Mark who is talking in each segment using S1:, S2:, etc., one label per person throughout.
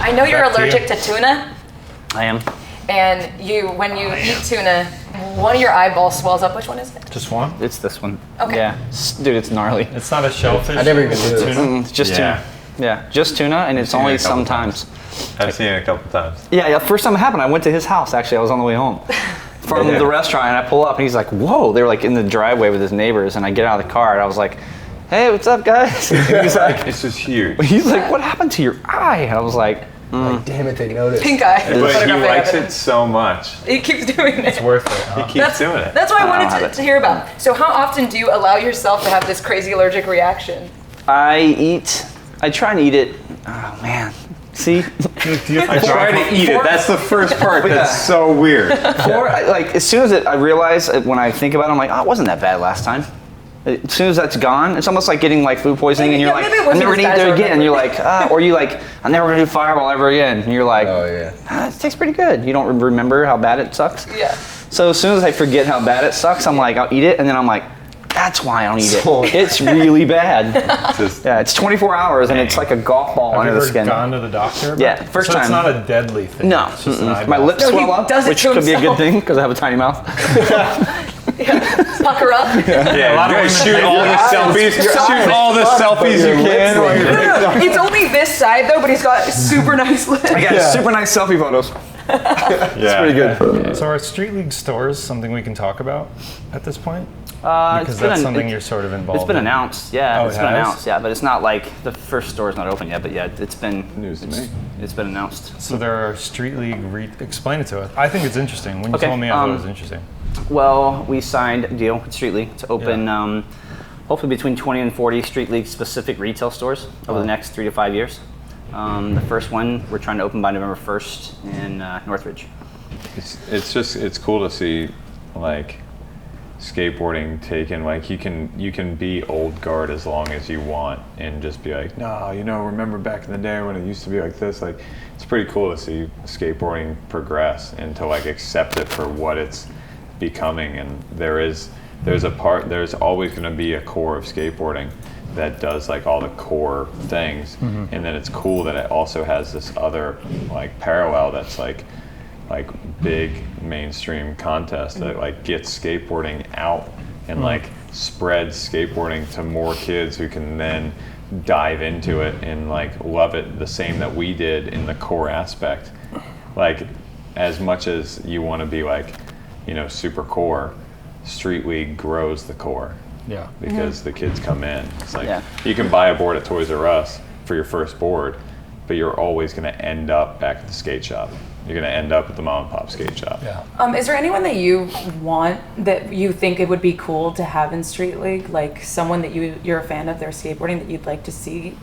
S1: I know you're allergic to tuna.
S2: I am.
S1: And when you eat tuna, one of your eyeballs swells up. Which one is it?
S3: Just one?
S2: It's this one.
S1: Okay.
S2: Yeah. Dude, it's gnarly.
S3: It's not a shellfish.
S4: I never even
S3: it's
S4: knew this.
S3: tuna.
S2: It's just tuna. Yeah, just tuna, and it's only sometimes.
S5: I've seen it a couple times.
S2: Yeah, first time it happened, I went to his house, actually. I was on the way home from the restaurant, and I pull up, and he's like, whoa. They were like in the driveway with his neighbors, and I get out of the car, and I was like, hey, what's up, guys? And he's like,
S5: It's just huge.
S2: he's like, what happened to your eye? And I was like,
S4: Like, damn it, they noticed.
S1: Pink eye.
S5: But he likes it so much.
S1: He keeps doing it.
S3: It's worth it. Huh?
S5: He keeps doing it.
S1: That's what I wanted to hear about. So how often do you allow yourself to have this crazy allergic reaction?
S2: I try and eat it. Oh, man. See?
S5: I try to eat it. That's the first part that's so weird.
S2: Like, as soon as I realize, when I think about it, I'm like, oh, it wasn't that bad last time. As soon as that's gone, it's almost like getting like food poisoning, and you're like, I'm never gonna eat there again. And you're like, or you like, I'm never gonna do Fireball ever again. And you're like, oh yeah, it tastes pretty good. You don't remember how bad it sucks.
S1: Yeah.
S2: So as soon as I forget how bad it sucks, I'm like, I'll eat it, and then I'm like, that's why I don't eat it. It's really bad. Yeah, it's 24 hours, and it's like a golf ball under the skin.
S3: Have you ever gone to the doctor?
S2: Yeah, first time.
S3: So it's not a deadly thing.
S2: No,
S3: it's just an eyeball.
S2: my lips swell up, which could be a good thing because I have a tiny mouth.
S1: Pucker up.
S5: Yeah, a lot of shoot all the selfies. Shoot all the selfies you can.
S1: No, it's only this side though, but he's got super nice lips.
S2: I got super nice selfie photos. It's pretty good.
S3: So are street league stores something we can talk about at this point?
S2: Because
S3: Because that's something you're sort of involved in.
S2: It's been announced, yeah.
S3: Oh,
S2: It's been announced, yeah. But it's not like the first store's not open yet. But yeah, it's been
S5: News to me.
S2: It's been announced.
S3: So there are street league. Explain it to us. I think it's interesting. When you
S2: Okay,
S3: told me, I thought it was interesting.
S2: Well, we signed a deal with Street League to open hopefully between 20 and 40 Street League specific retail stores over the next 3 to 5 years. The first one we're trying to open by November 1st in Northridge.
S5: It's cool to see like skateboarding taken, like you can be old guard as long as you want and just be like, no, remember back in the day when it used to be like this. Like, it's pretty cool to see skateboarding progress and to like accept it for what it's becoming. And there's always going to be a core of skateboarding that does like all the core things, and then it's cool that it also has this other like parallel that's like big mainstream contest that like gets skateboarding out and like spreads skateboarding to more kids who can then dive into it and like love it the same that we did in the core aspect. Like, as much as you want to be like, super core, Street League grows the core.
S3: Yeah.
S5: Because the kids come in. It's like, you can buy a board at Toys R Us for your first board, but you're always going to end up back at the skate shop. You're going to end up at the mom and pop skate shop.
S3: Yeah.
S1: Is there anyone that you want that you think it would be cool to have in Street League? Like someone that you're a fan of their skateboarding that you'd like to see?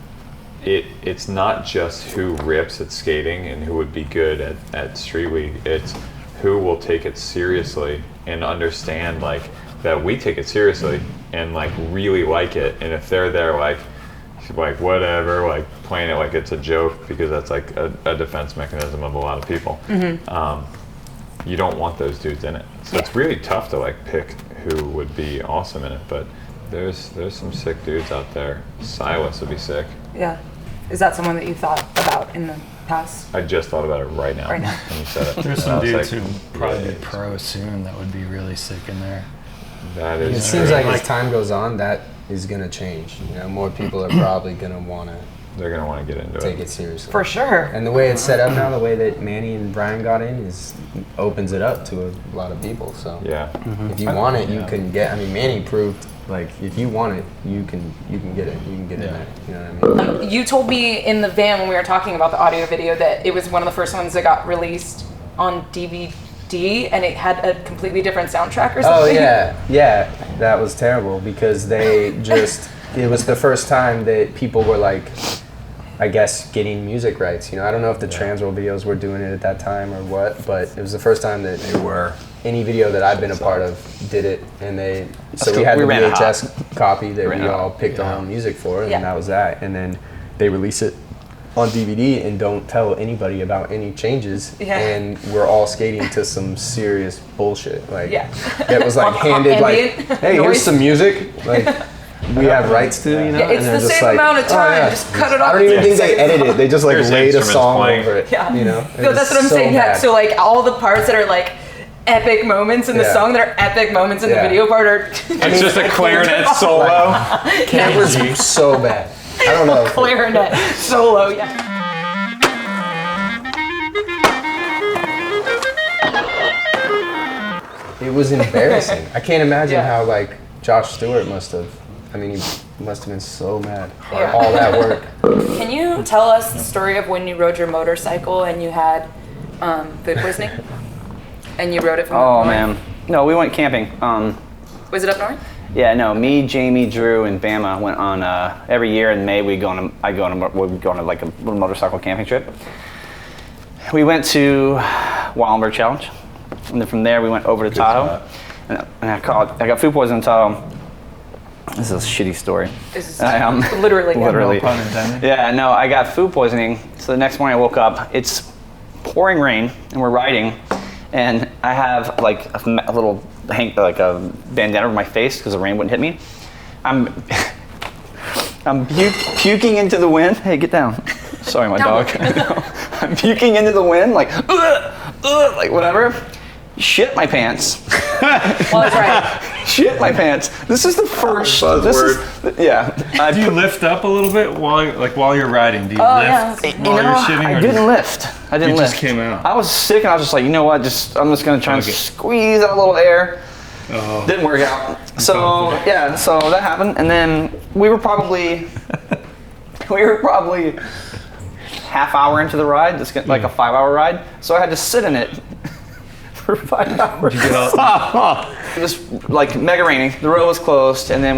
S5: It's not just who rips at skating and who would be good at Street League. It's who will take it seriously and understand like that we take it seriously and like really like it. And if they're there like whatever, like playing it like it's a joke, because that's like a defense mechanism of a lot of people. You don't want those dudes in it. So it's really tough to like pick who would be awesome in it, but there's some sick dudes out there. Silas would be sick.
S1: Yeah. Is that someone that you thought about in the past?
S5: I just thought about it right now.
S1: Right now.
S5: When you said it.
S3: There's some dudes who
S6: Probably be pro soon that would be really sick in there.
S5: That
S4: It
S5: is
S4: seems
S5: true.
S4: like as time goes on, that is going to change. More people are probably going to want to
S5: They're going to want to get into
S4: take
S5: it.
S4: it seriously.
S1: For sure.
S4: And the way it's set up now, the way that Manny and Brian got in, opens it up to a lot of people. So
S5: Yeah.
S4: if you want it, you can get. I mean, Manny proved like if you want it, you can get it. You can get in there. You know what I mean?
S1: You told me in the van when we were talking about the audio video that it was one of the first ones that got released on DVD, and it had a completely different soundtrack or something.
S4: Oh yeah, that was terrible because they just. It was the first time that people were like, I guess, getting music rights. I don't know if the Transworld videos were doing it at that time or what, but it was the first time that they were. Any video that I've been a part of did it, and we had the VHS copy that we all picked our own music for, and that was that. And then they release it on DVD and don't tell anybody about any changes, and we're all skating to some serious bullshit. Like, it was like handed like, hey, here's some music. Like, we have rights to, you know?
S1: Yeah, it's
S4: and they're
S1: the
S4: just
S1: same
S4: like,
S1: amount of time.
S4: yeah.
S1: Just cut it off.
S4: I don't even think they edit it. They just like
S5: Here's
S4: laid a
S5: instruments
S4: song
S5: playing.
S4: over it.
S1: Yeah.
S4: You know?
S1: No, that's what I'm saying. Yeah.
S4: bad.
S1: So like all the parts that are like epic moments in the
S4: Yeah.
S1: song that are epic moments in the
S4: Yeah.
S1: video part are
S5: It's just a clarinet solo.
S4: Cameras so bad. I don't know.
S1: clarinet solo. Yeah.
S4: It was embarrassing. I can't imagine
S1: Yeah.
S4: how like Josh Stewart must have. I mean, he must have been so mad.
S1: Yeah.
S4: All that work.
S1: Can you tell us the story of when you rode your motorcycle and you had food poisoning? And you rode it from
S2: Oh
S1: up north?
S2: man, no, we went camping.
S1: Was it up north?
S2: Yeah, no, me, Jamie, Drew, and Bama went on every year in May. We'd go on like a little motorcycle camping trip. We went to Wallenberg Challenge, and then from there we went over to Tahoe, and I got food poisoning in Tahoe. This is a shitty story.
S1: This is
S2: I,
S1: literally.
S2: literally.
S6: No pun intended.
S2: Yeah, no, I got food poisoning. So the next morning I woke up. It's pouring rain, and we're riding, and I have like a little like a bandana over my face because the rain wouldn't hit me. I'm puking into the wind. Hey, get down. Sorry, my dog. I'm puking into the wind, like whatever. Shit my pants.
S1: Well, that's right.
S2: Shit my pants. This is the first. Yeah.
S3: Do you lift up a little bit while you're riding? Do you
S1: yeah,
S3: lift
S1: that's-
S3: while you're shitting?
S2: I
S3: or
S2: didn't lift. I didn't
S3: It
S2: lift.
S3: just came out.
S2: I was sick, and I was just like, you know what? I'm just gonna try and
S3: Okay.
S2: squeeze out a little air.
S3: Oh.
S2: Didn't work out. So yeah, so that happened, and then we were probably half hour into the ride. It's like a 5-hour ride, so I had to sit in it for 5 hours.
S3: Did you get out?
S2: It was like mega raining. The road was closed, and then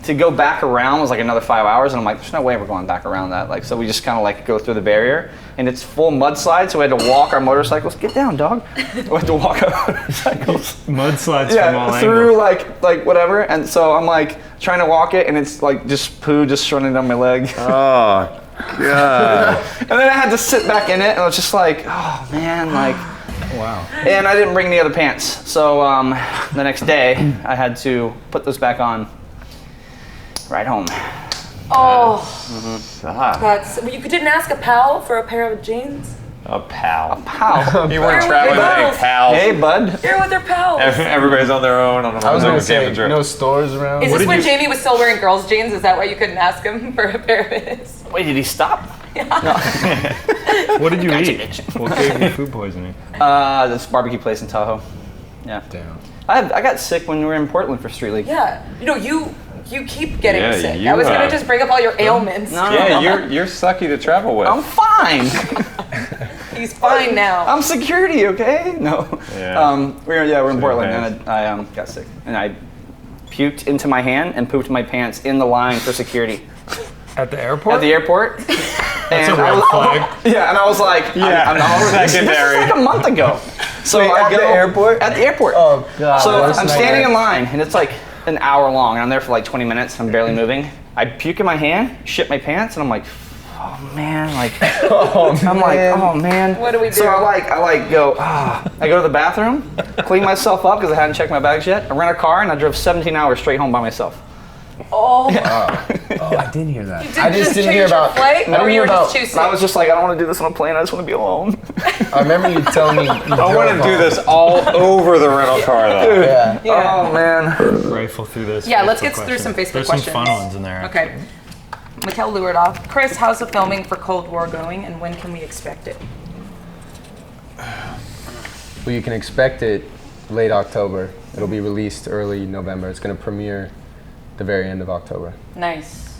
S2: to go back around was like another 5 hours, and I'm like, there's no way we're going back around that. Like, so we just kind of like go through the barrier, and it's full mudslide, so we had to walk our motorcycles. Get down, dog. We had to walk our motorcycles.
S3: Mudslides from all
S2: through
S3: angles.
S2: like whatever, and so I'm like trying to walk it, and it's like just poo just running down my leg.
S5: Oh, God.
S2: And then I had to sit back in it, and I was just like, oh man, like.
S3: Wow.
S2: And I didn't bring any other pants, so the next day I had to put those back on. Right home.
S1: Oh,
S5: Ah,
S1: that's. You didn't ask a pal for a pair of jeans?
S5: a pal.
S2: How?
S5: You weren't
S1: Hey,
S5: traveling with
S1: buddies.
S5: any pals.
S2: Hey, bud.
S1: You're with their pals.
S5: Everybody's on their own on a
S4: I was gonna
S5: motorcycle
S4: say,
S5: camping trip.
S4: no stores around.
S1: Is
S3: What
S1: this
S3: did
S1: when
S3: you-
S1: Jamie was still wearing girls' jeans? Is that why you couldn't ask him for a pair of his?
S2: Wait, did he stop?
S3: What did you eat? What gave you food poisoning?
S2: This barbecue place in Tahoe. Yeah.
S3: Damn.
S2: I got sick when we were in Portland for Street League.
S1: Yeah. You know, you keep getting
S5: Yeah,
S1: sick.
S5: you,
S1: I was gonna just bring up all your ailments.
S2: No.
S5: Yeah, you're sucky to travel with.
S2: I'm fine.
S1: He's fine now.
S2: I'm security, okay? No.
S5: Yeah.
S2: We're in Portland,
S5: fast.
S2: and I got sick, and I puked into my hand and pooped my pants in the line for security
S3: At the airport?
S2: at the airport.
S3: That's a red flag.
S2: Yeah, and I was like,
S5: Yeah,
S2: I'm this
S5: secondary.
S2: was like a month ago. So
S4: Wait,
S2: I
S4: at
S2: go
S4: the airport?
S2: At the airport.
S4: Oh God.
S2: So
S4: that's
S2: I'm
S4: not
S2: standing
S4: right.
S2: in line, and it's like an hour long, and I'm there for like 20 minutes. I'm barely moving. I puke in my hand, shit my pants, and I'm like, oh man, like I'm like, oh man.
S1: What do we do?
S2: So I go to the bathroom, clean myself up because I hadn't checked my bags yet. I rent a car, and I drove 17 hours straight home by myself.
S1: Oh.
S4: Oh, I didn't hear that.
S1: Did
S4: I
S1: you
S4: just didn't
S1: change
S4: hear
S1: your
S4: about.
S1: flight,
S4: I didn't
S1: or you
S4: hear
S1: were
S4: about.
S1: just too sick?
S2: I was just like, I don't want to do this on a plane. I just want to be alone.
S4: I remember you telling me.
S5: I want to do this all over the rental car, though.
S4: Yeah.
S1: Yeah.
S2: Oh man.
S3: Rifle through this.
S1: Yeah, let's
S3: Facebook
S1: get through
S3: questions.
S1: some Facebook
S3: There's
S1: questions.
S3: some fun ones in there.
S1: Okay. Mikkel lured off. Chris, how's the filming for Cold War going, and when can we expect it?
S4: Well, you can expect it late October. It'll be released early November. It's going to premiere the very end of October.
S1: Nice.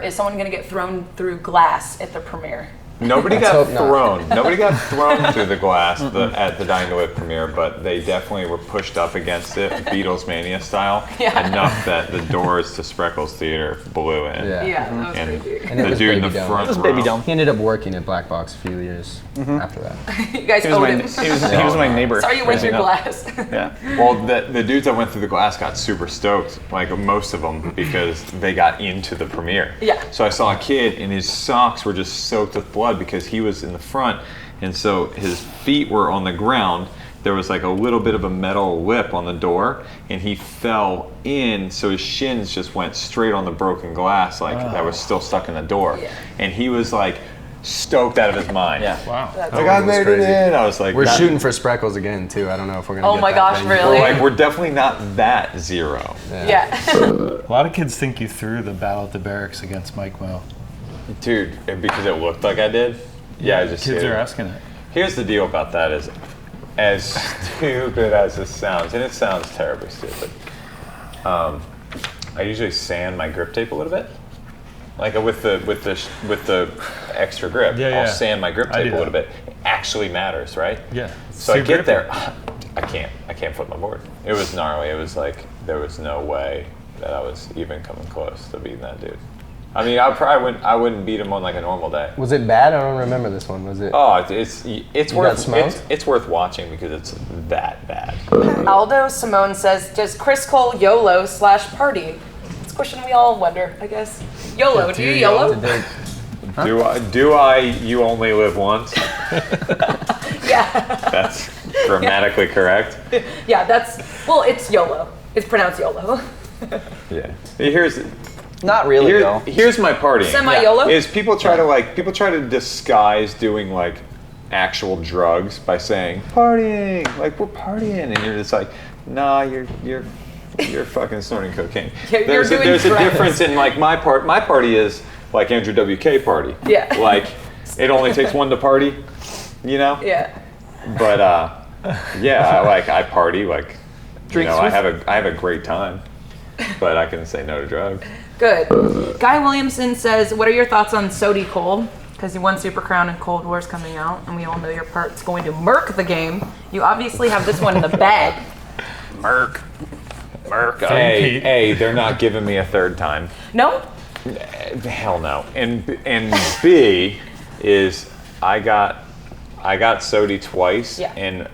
S1: Is someone going to get thrown through glass at the premiere?
S5: Nobody
S4: Let's
S5: got
S4: hope not.
S5: thrown. Nobody got thrown through the glass at the Dying to Live premiere, but they definitely were pushed up against it, Beatles Mania style,
S1: Yeah.
S5: enough that the doors to Spreckles Theater blew in.
S4: Yeah.
S1: Yeah, that was
S5: And
S1: crazy.
S4: And it
S5: the
S4: was
S5: dude in the
S4: Baby Dome.
S5: front
S2: It was
S5: row.
S2: Baby Dome.
S4: He ended up working at Black Box a few years after that.
S1: You guys
S2: He was
S1: owed
S2: my
S1: him.
S2: he was my neighbor.
S1: Sorry you went through
S2: growing up.
S1: glass.
S2: Yeah.
S5: Well, the dudes that went through the glass got super stoked, like most of them, because they got into the premiere.
S1: Yeah.
S5: So I saw a kid, and his socks were just soaked with blood because he was in the front, and so his feet were on the ground, there was like a little bit of a metal lip on the door, and he fell in, so his shins just went straight on the broken glass, like that was still stuck in the door.
S1: Yeah.
S5: And he was like stoked out of his mind.
S2: Yeah.
S3: Wow.
S1: That's
S5: Like, I made it in. I was like,
S4: We're shooting for Spreckles again too. I don't know if we're gonna.
S1: Oh
S4: get
S1: my
S4: that
S1: gosh,
S4: thing.
S1: really?
S5: we're definitely not that zero.
S1: Yeah.
S3: A lot of kids think you threw the battle at the barracks against Mike Mo.
S5: Dude, because it looked like I did? Yeah, I just
S3: Kids
S5: did.
S3: are asking it.
S5: Here's the deal about that is, as stupid as this sounds, and it sounds terribly stupid, I usually sand my grip tape a little bit. Like with the extra grip,
S3: Yeah,
S5: I'll
S3: yeah.
S5: sand my grip
S3: I
S5: tape
S3: do
S5: a little
S3: that.
S5: bit. It actually matters, right?
S3: Yeah.
S5: So I
S3: Too
S5: get
S3: grippy.
S5: there, I can't flip my board. It was gnarly. It was like there was no way that I was even coming close to beating that dude. I mean, I wouldn't beat him on like a normal day.
S4: Was it bad? I don't remember this one. Was it?
S5: Oh, it's
S4: got
S5: worth
S4: smoked?
S5: it's worth watching because it's that bad.
S1: Aldo Simone says, does Chris Cole YOLO / party? It's a question we all wonder, I guess. YOLO, do you YOLO?
S5: Do I? You only live once.
S1: Yeah.
S5: That's grammatically correct.
S1: Yeah, well, it's YOLO. It's pronounced YOLO.
S5: Yeah. Here's
S2: Not really though.
S5: here's my partying.
S1: Semi-YOLO?
S5: Is people try to disguise doing like actual drugs by saying partying, like we're partying, and you're just like, nah, you're fucking snorting cocaine.
S1: Yeah, you're
S5: there's
S1: doing
S5: a
S1: drugs.
S5: difference in like my party is like Andrew WK party.
S1: Yeah.
S5: Like it only takes one to party, you know?
S1: Yeah.
S5: But yeah, I party like
S2: Drinks
S5: I
S2: with-
S5: have a great time. But I can say no to drugs.
S1: Good. Guy Williamson says, what are your thoughts on SOTY, Cole? Because you won Super Crown and Cold War's coming out, and we all know your part's going to murk the game. You obviously have this one in the bag.
S5: Merc.
S3: Pete.
S5: A, they're not giving me a third time.
S1: No?
S5: Hell no. And B is I got SOTY twice
S1: Yeah.
S5: in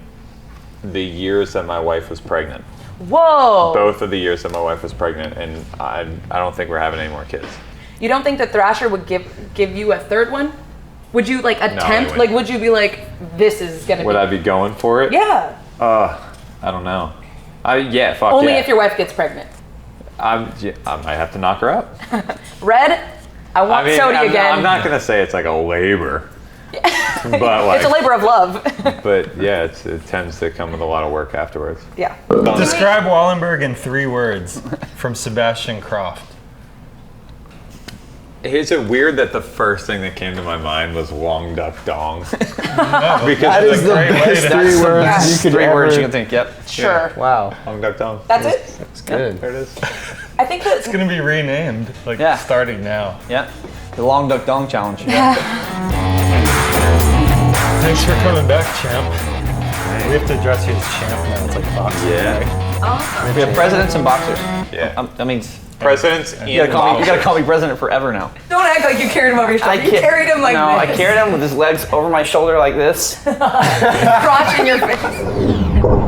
S5: the years that my wife was pregnant.
S1: Whoa.
S5: Both of the years that my wife was pregnant, and I don't think we're having any more kids.
S1: You don't think that Thrasher would give you a third one? Would you like attempt?
S5: wouldn't.
S1: Would you be like, this is gonna
S5: Would
S1: be?
S5: I be going for it?
S1: Yeah.
S5: I don't know. Yeah, fuck
S1: Only
S5: yeah.
S1: if your wife gets pregnant.
S5: I might have to knock her up.
S1: Red, I want SOTY again.
S5: I'm not gonna say it's like a labor, but like
S1: It's a labor of love.
S5: But yeah, it tends to come with a lot of work afterwards.
S1: Yeah.
S3: Describe Wallenberg in 3 words from Sebastian Croft.
S5: Is it weird that the first thing that came to my mind was Wong Duck Dong?
S3: No,
S5: Because
S4: That
S5: it's
S4: is
S5: like,
S4: the
S3: great way
S4: best
S3: to-
S4: 3 words
S1: Yes.
S4: you could
S2: 3
S4: ever.
S2: words you can think. Yep.
S1: Sure.
S4: Wow,
S5: Wong Duck Dong.
S1: That's it?
S4: that's good.
S5: There it is.
S1: I think that
S3: It's gonna be renamed, like
S2: Yeah.
S3: starting now.
S2: Yeah. The long duck dong challenge.
S3: Thanks for coming back, champ. We have to address you as champ now. It's like boxing.
S5: Yeah.
S2: We have presidents and boxers.
S5: Yeah.
S2: I mean,
S5: Presidents
S2: you
S5: and
S2: gotta call me
S5: boxers.
S2: president forever now.
S1: Don't act like you carried him over your shoulder. You
S2: can't-
S1: carried him like
S2: no, I
S1: this.
S2: carried him with his legs over my shoulder like this.
S1: Crotch in your face.